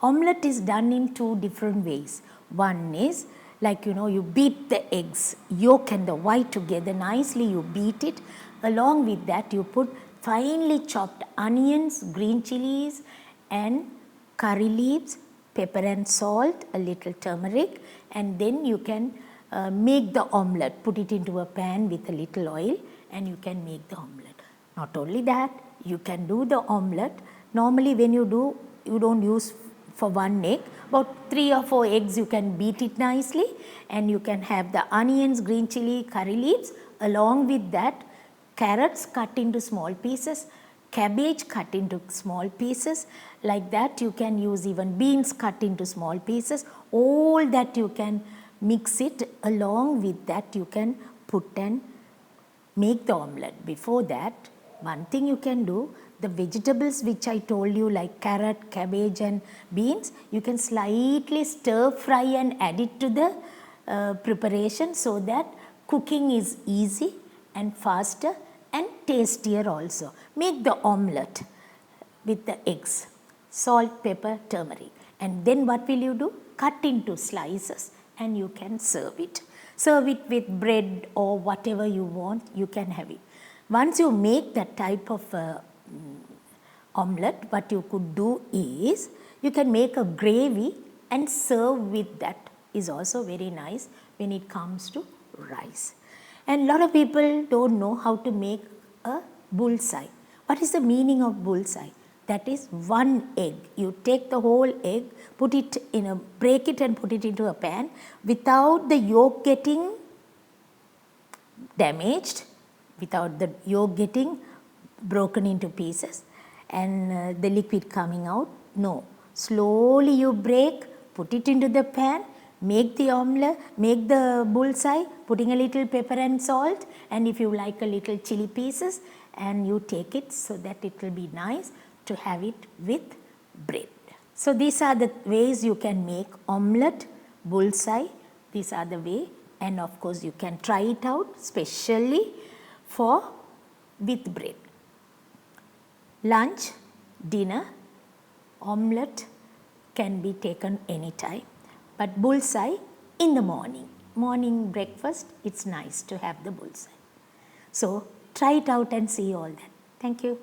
Omelette is done in two different ways. One is like, you beat the eggs, yolk and the white together nicely, you beat it. Along with that, you put finely chopped onions, green chilies and curry leaves, pepper and salt, a little turmeric, and then you can make the omelette. Put it into a pan with a little oil and you can make the omelette. Not only that, you can do the omelette. Normally when you do, you don't use for one egg, about 3 or 4 eggs you can beat it nicely, and you can have the onions, green chili, curry leaves. Along with that, carrots cut into small pieces, cabbage cut into small pieces. Like that you can use even beans cut into small pieces. All that you can mix it. Along with that you can put and make the omelette. Before that, one thing you can do, the vegetables which I told you like carrot, cabbage and beans, you can slightly stir fry and add it to the preparation, so that cooking is easy and faster and tastier also. Make the omelette with the eggs, salt, pepper, turmeric, and then what will you do? Cut into slices and you can serve it. Serve it with bread or whatever you want, you can have it. Once you make that type of omelette, what you could do is, you can make a gravy and serve with that, is also very nice when it comes to rice. And a lot of people don't know how to make a bullseye. What is the meaning of bullseye? That is one egg. You take the whole egg, put it in a, break it and put it into a pan without the yolk getting damaged, without the yolk getting broken into pieces and the liquid coming out. No, slowly you break, put it into the pan, make the omelette, make the bullseye, putting a little pepper and salt, and if you like a little chili pieces, and you take it so that it will be nice to have it with bread. So these are the ways you can make omelette, bullseye. These are the way, and of course you can try it out specially for with bread. Lunch, dinner, omelette can be taken anytime, but bullseye in the morning. Morning breakfast, it's nice to have the bullseye. So try it out and see all that. Thank you.